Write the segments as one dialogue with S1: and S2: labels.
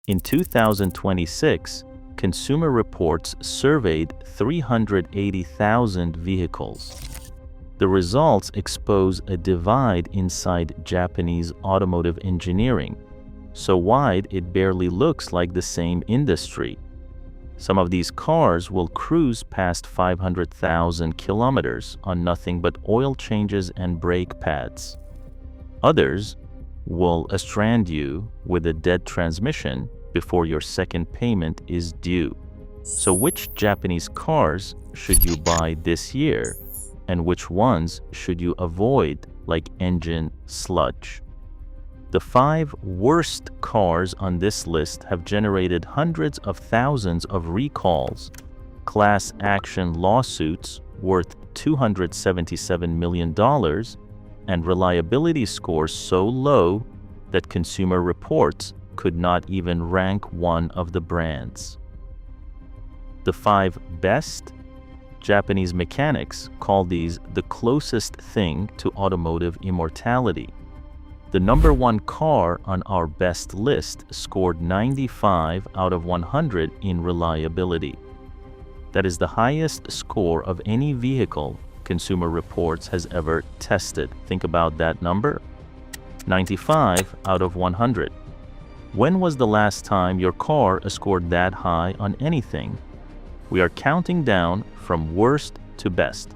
S1: In 2026, Consumer Reports surveyed 380,000 vehicles. The results expose a divide inside Japanese automotive engineering, so wide it barely looks like the same industry. Some of these cars will cruise past 500,000 kilometers on nothing but oil changes and brake pads. Others will strand you with a dead transmission before your second payment is due. So which Japanese cars should you buy this year, and which ones should you avoid, like engine sludge? The 5 worst cars on this list have generated hundreds of thousands of recalls, class action lawsuits worth $277 million, and reliability scores so low that Consumer Reports could not even rank one of the brands. The 5 best? Japanese mechanics call these the closest thing to automotive immortality. The number 1 car on our best list scored 95 out of 100 in reliability. That is the highest score of any vehicle Consumer Reports has ever tested. Think about that number. 95 out of 100. When was the last time your car scored that high on anything? We are counting down from worst to best.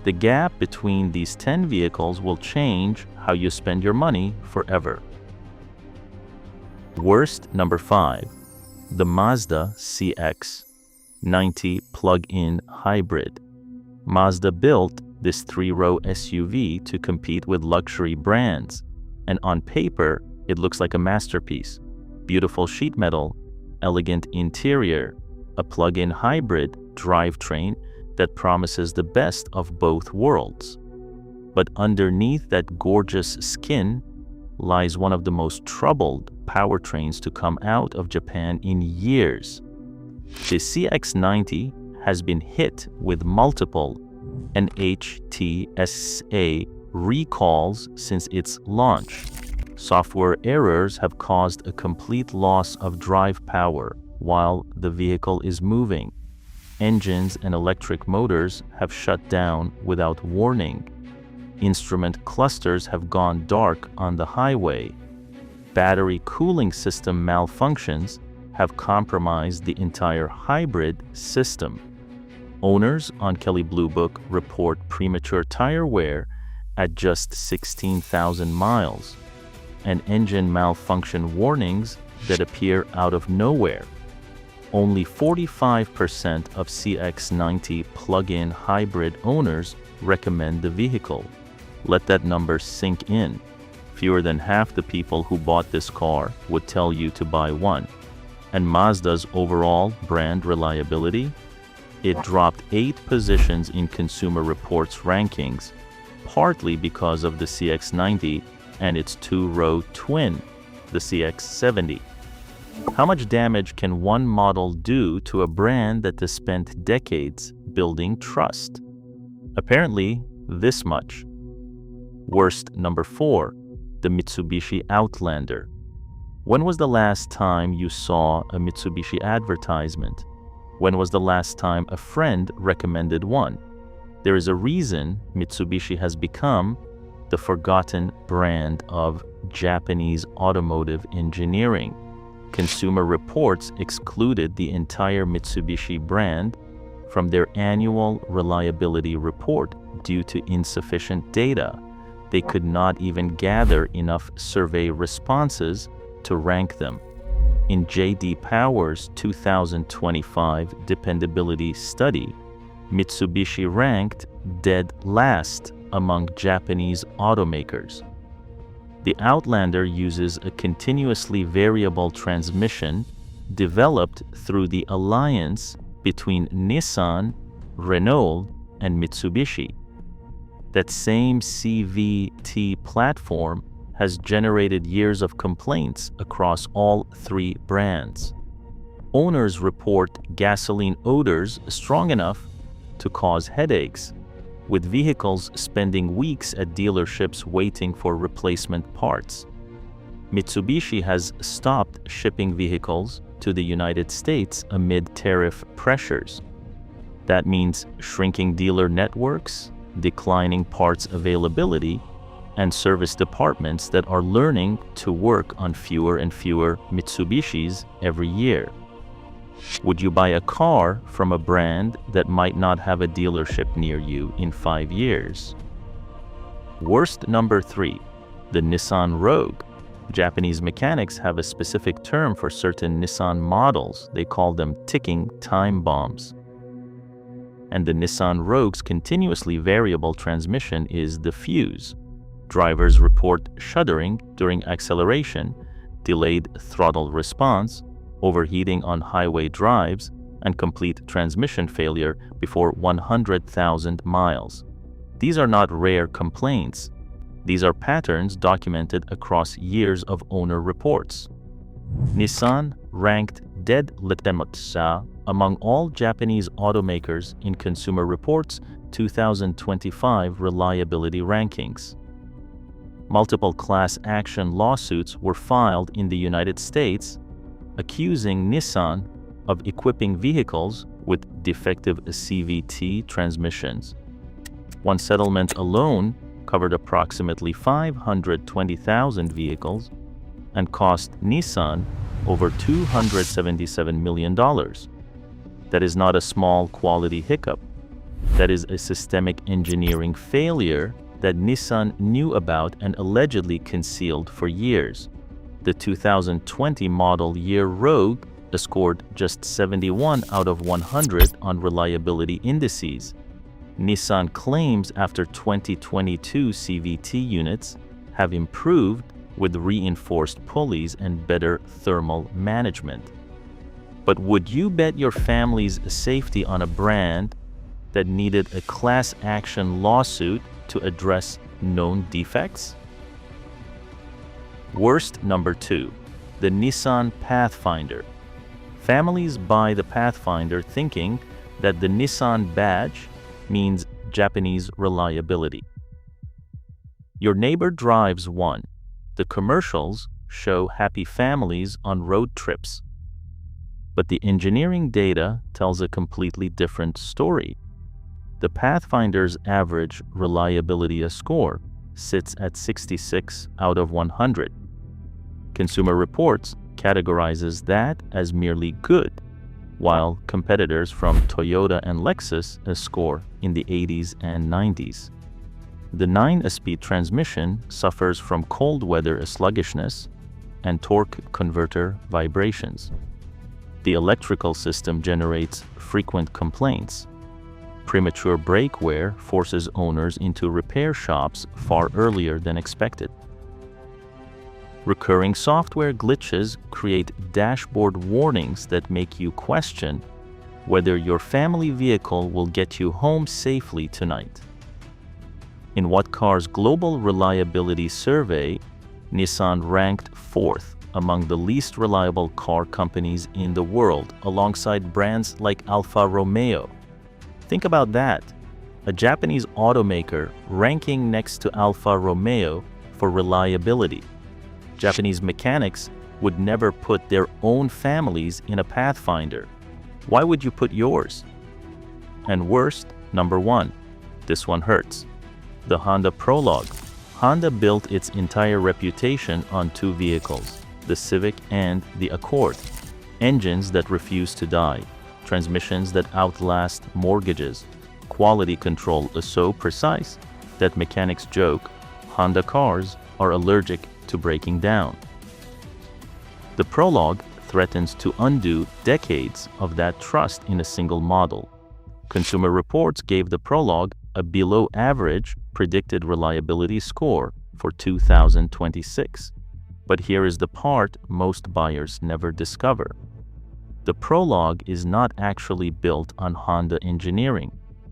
S1: The gap between these 10 vehicles will change how you spend your money forever. Worst number 5. The Mazda CX-90 plug-in hybrid. Mazda built this 3-row SUV to compete with luxury brands, and on paper, it looks like a masterpiece. Beautiful sheet metal, elegant interior, a plug-in hybrid drivetrain that promises the best of both worlds. But underneath that gorgeous skin lies one of the most troubled powertrains to come out of Japan in years. The CX-90 has been hit with multiple NHTSA recalls since its launch. Software errors have caused a complete loss of drive power while the vehicle is moving. Engines and electric motors have shut down without warning. Instrument clusters have gone dark on the highway. Battery cooling system malfunctions have compromised the entire hybrid system. Owners on Kelley Blue Book report premature tire wear at just 16,000 miles, and engine malfunction warnings that appear out of nowhere. Only 45% of CX-90 plug-in hybrid owners recommend the vehicle. Let that number sink in. Fewer than half the people who bought this car would tell you to buy one. And Mazda's overall brand reliability? It dropped 8 positions in Consumer Reports rankings, partly because of the CX-90 and its 2-row twin, the CX-70. How much damage can one model do to a brand that has spent decades building trust? Apparently, this much. Worst number 4, the Mitsubishi Outlander. When was the last time you saw a Mitsubishi advertisement? When was the last time a friend recommended one? There is a reason Mitsubishi has become the forgotten brand of Japanese automotive engineering. Consumer Reports excluded the entire Mitsubishi brand from their annual reliability report due to insufficient data. They could not even gather enough survey responses to rank them. In J.D. Power's 2025 dependability study, Mitsubishi ranked dead last among Japanese automakers. The Outlander uses a continuously variable transmission developed through the alliance between Nissan, Renault, and Mitsubishi. That same CVT platform has generated years of complaints across all 3 brands. Owners report gasoline odors strong enough to cause headaches, with vehicles spending weeks at dealerships waiting for replacement parts. Mitsubishi has stopped shipping vehicles to the United States amid tariff pressures. That means shrinking dealer networks, declining parts availability, and service departments that are learning to work on fewer and fewer Mitsubishis every year. Would you buy a car from a brand that might not have a dealership near you in 5 years? Worst number 3, the Nissan Rogue. Japanese mechanics have a specific term for certain Nissan models. They call them ticking time bombs. And the Nissan Rogue's continuously variable transmission is the fuse. Drivers report shuddering during acceleration, delayed throttle response, overheating on highway drives, and complete transmission failure before 100,000 miles. These are not rare complaints. These are patterns documented across years of owner reports. Nissan ranked dead letematsa among all Japanese automakers in Consumer Reports' 2025 reliability rankings. Multiple class action lawsuits were filed in the United States, accusing Nissan of equipping vehicles with defective CVT transmissions. One settlement alone covered approximately 520,000 vehicles and cost Nissan over $277 million. That is not a small quality hiccup. That is a systemic engineering failure that Nissan knew about and allegedly concealed for years. The 2020 model year Rogue scored just 71 out of 100 on reliability indices. Nissan claims after 2022 CVT units have improved with reinforced pulleys and better thermal management. But would you bet your family's safety on a brand that needed a class action lawsuit to address known defects? Worst number 2, the Nissan Pathfinder. Families buy the Pathfinder thinking that the Nissan badge means Japanese reliability. Your neighbor drives one. The commercials show happy families on road trips. But the engineering data tells a completely different story. The Pathfinder's average reliability score sits at 66 out of 100. Consumer Reports categorizes that as merely good, while competitors from Toyota and Lexus score in the 80s and 90s. The 9-speed transmission suffers from cold weather sluggishness and torque converter vibrations. The electrical system generates frequent complaints. Premature brake wear forces owners into repair shops far earlier than expected. Recurring software glitches create dashboard warnings that make you question whether your family vehicle will get you home safely tonight. In What Car's Global Reliability Survey, Nissan ranked 4th among the least reliable car companies in the world, alongside brands like Alfa Romeo. Think about that. A Japanese automaker ranking next to Alfa Romeo for reliability. Japanese mechanics would never put their own families in a Pathfinder. Why would you put yours? And worst, number 1. This one hurts. The Honda Prologue. Honda built its entire reputation on 2 vehicles, the Civic and the Accord. Engines that refuse to die, transmissions that outlast mortgages, quality control is so precise that mechanics joke Honda cars are allergic to breaking down. The Prologue threatens to undo decades of that trust in a single model. Consumer Reports gave the Prologue a below-average predicted reliability score for 2026. But here is the part most buyers never discover. The Prologue is not actually built on Honda engineering.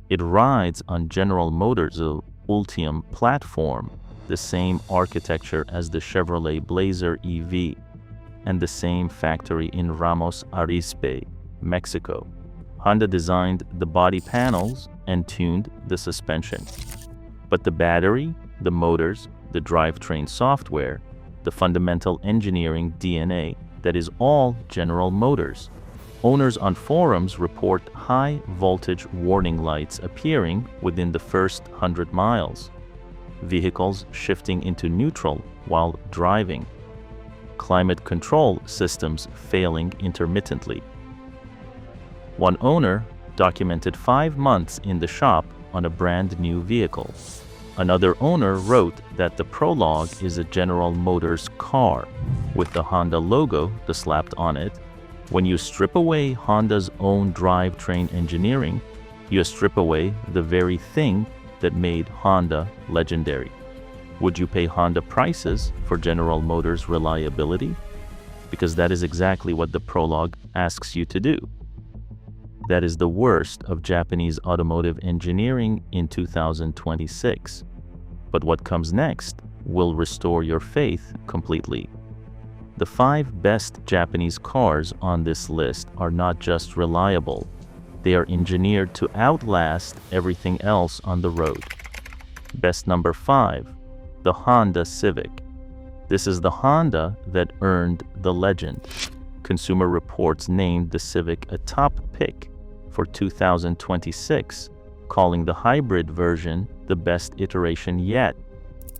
S1: It rides on General Motors' Ultium platform, the same architecture as the Chevrolet Blazer EV, and the same factory in Ramos Arizpe, Mexico. Honda designed the body panels and tuned the suspension. But the battery, the motors, the drivetrain software, the fundamental engineering DNA that is all General Motors. Owners on forums report high voltage warning lights appearing within the first 100 miles, vehicles shifting into neutral while driving, climate control systems failing intermittently. One owner documented 5 months in the shop on a brand new vehicle. Another owner wrote that the Prologue is a General Motors car with the Honda logo slapped on it. When you strip away Honda's own drivetrain engineering, you strip away the very thing that made Honda legendary. Would you pay Honda prices for General Motors reliability? Because that is exactly what the Prologue asks you to do. That is the worst of Japanese automotive engineering in 2026. But what comes next will restore your faith completely. The 5 best Japanese cars on this list are not just reliable, they are engineered to outlast everything else on the road. Best number 5, the Honda Civic. This is the Honda that earned the legend. Consumer Reports named the Civic a top pick for 2026, calling the hybrid version the best iteration yet.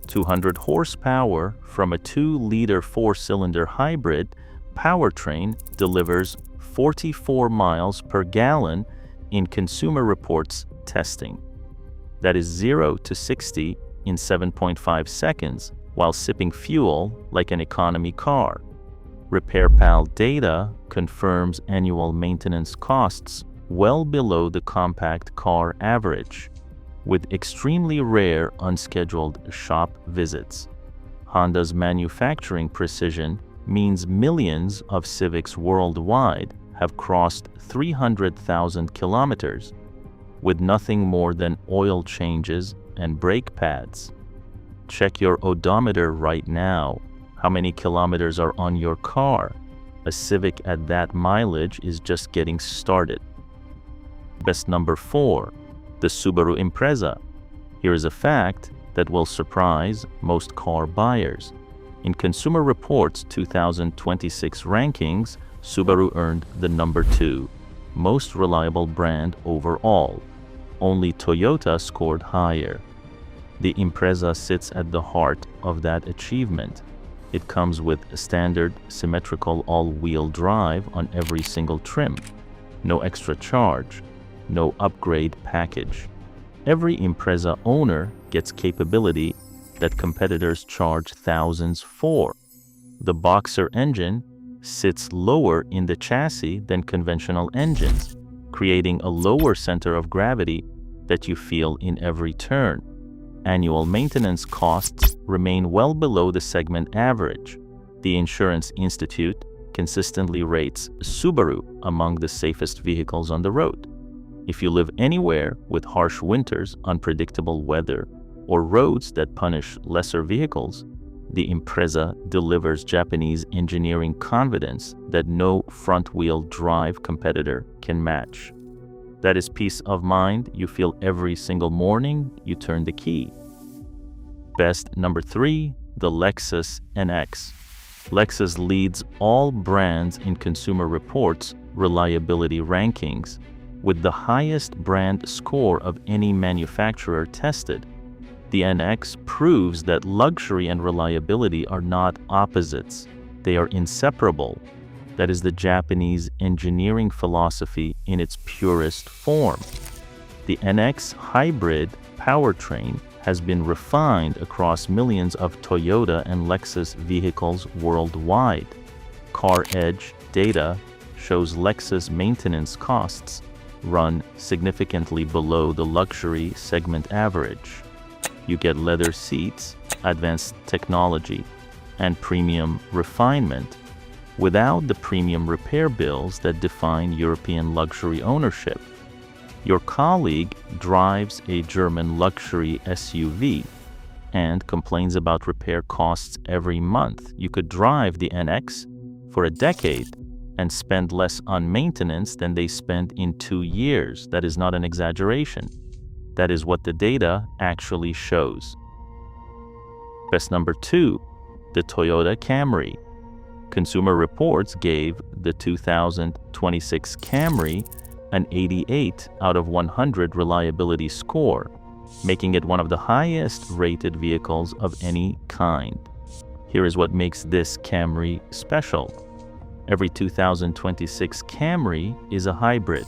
S1: 200 horsepower from a 2-liter 4-cylinder hybrid powertrain delivers 44 miles per gallon in Consumer Reports testing. That is 0 to 60 in 7.5 seconds while sipping fuel like an economy car. RepairPal data confirms annual maintenance costs well below the compact car average, with extremely rare unscheduled shop visits. Honda's manufacturing precision means millions of Civics worldwide have crossed 300,000 kilometers with nothing more than oil changes and brake pads. Check your odometer right now. How many kilometers are on your car? A Civic at that mileage is just getting started. Best number 4, the Subaru Impreza. Here is a fact that will surprise most car buyers. In Consumer Reports 2026 rankings, Subaru earned the number 2 most reliable brand overall. Only Toyota scored higher. The Impreza sits at the heart of that achievement. It comes with a standard symmetrical all-wheel drive on every single trim. No extra charge. No upgrade package. Every Impreza owner gets capability that competitors charge thousands for. The Boxer engine sits lower in the chassis than conventional engines, creating a lower center of gravity that you feel in every turn. Annual maintenance costs remain well below the segment average. The Insurance Institute consistently rates Subaru among the safest vehicles on the road. If you live anywhere with harsh winters, unpredictable weather, or roads that punish lesser vehicles, the Impreza delivers Japanese engineering confidence that no front-wheel drive competitor can match. That is peace of mind you feel every single morning you turn the key. Best number 3, the Lexus NX. Lexus leads all brands in Consumer Reports reliability rankings, with the highest brand score of any manufacturer tested. The NX proves that luxury and reliability are not opposites. They are inseparable. That is the Japanese engineering philosophy in its purest form. The NX hybrid powertrain has been refined across millions of Toyota and Lexus vehicles worldwide. CarEdge data shows Lexus maintenance costs run significantly below the luxury segment average. You get leather seats, advanced technology, and premium refinement without the premium repair bills that define European luxury ownership. Your colleague drives a German luxury SUV and complains about repair costs every month. You could drive the NX for a decade and spend less on maintenance than they spent in 2 years. That is not an exaggeration. That is what the data actually shows. Best number 2, the Toyota Camry. Consumer Reports gave the 2026 Camry an 88 out of 100 reliability score, making it one of the highest rated vehicles of any kind. Here is what makes this Camry special. Every 2026 Camry is a hybrid.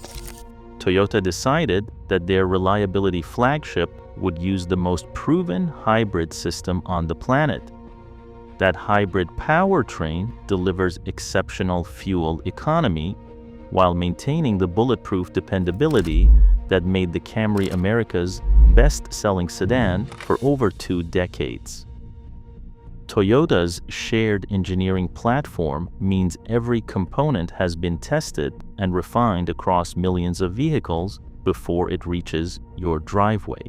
S1: Toyota decided that their reliability flagship would use the most proven hybrid system on the planet. That hybrid powertrain delivers exceptional fuel economy while maintaining the bulletproof dependability that made the Camry America's best-selling sedan for over 2 decades. Toyota's shared engineering platform means every component has been tested and refined across millions of vehicles before it reaches your driveway.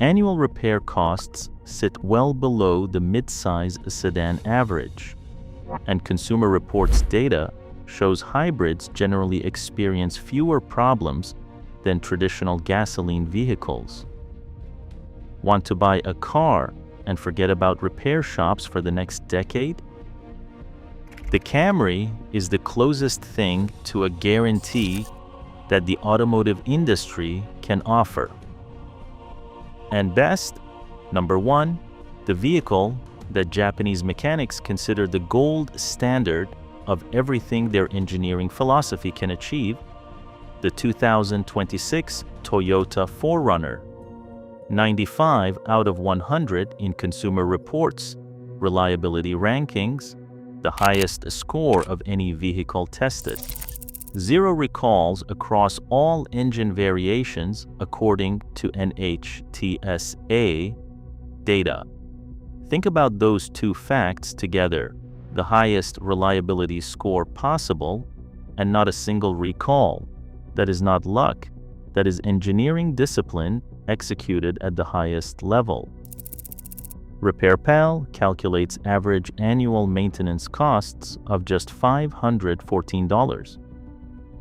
S1: Annual repair costs sit well below the mid-size sedan average, and Consumer Reports data shows hybrids generally experience fewer problems than traditional gasoline vehicles. Want to buy a car and forget about repair shops for the next decade? The Camry is the closest thing to a guarantee that the automotive industry can offer. And best, number 1, the vehicle that Japanese mechanics consider the gold standard of everything their engineering philosophy can achieve, the 2026 Toyota 4Runner. 95 out of 100 in Consumer Reports reliability rankings, the highest score of any vehicle tested. 0 recalls across all engine variations according to NHTSA data. Think about those two facts together: the highest reliability score possible and not a single recall. That is not luck. That is engineering discipline executed at the highest level. RepairPal calculates average annual maintenance costs of just $514.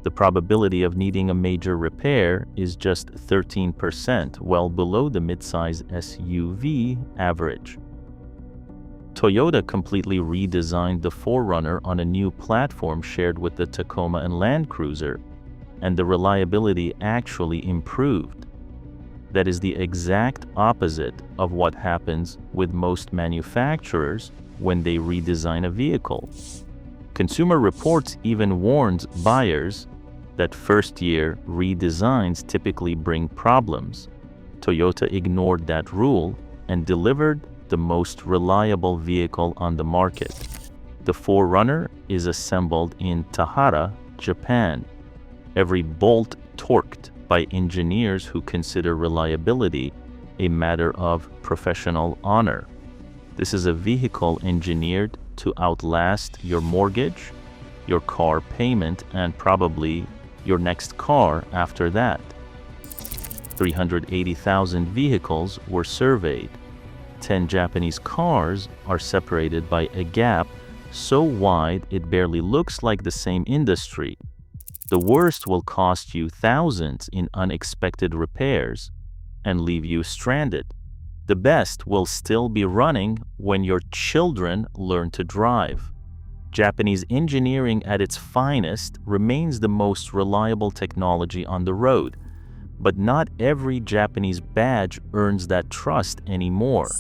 S1: The probability of needing a major repair is just 13%, well below the midsize SUV average. Toyota completely redesigned the 4Runner on a new platform shared with the Tacoma and Land Cruiser, and the reliability actually improved. That is the exact opposite of what happens with most manufacturers when they redesign a vehicle. Consumer Reports even warns buyers that first-year redesigns typically bring problems. Toyota ignored that rule and delivered the most reliable vehicle on the market. The 4Runner is assembled in Tahara, Japan. Every bolt torqued by engineers who consider reliability a matter of professional honor. This is a vehicle engineered to outlast your mortgage, your car payment, and probably your next car after that. 380,000 vehicles were surveyed. 10 Japanese cars are separated by a gap so wide it barely looks like the same industry. The worst will cost you thousands in unexpected repairs and leave you stranded. The best will still be running when your children learn to drive. Japanese engineering at its finest remains the most reliable technology on the road, but not every Japanese badge earns that trust anymore.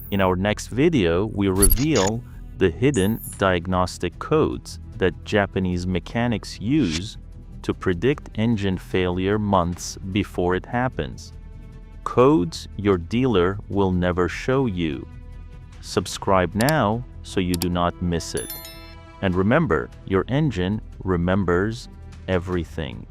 S1: In our next video, we reveal the hidden diagnostic codes that Japanese mechanics use to predict engine failure months before it happens. Codes your dealer will never show you. Subscribe now so you do not miss it. And remember, your engine remembers everything.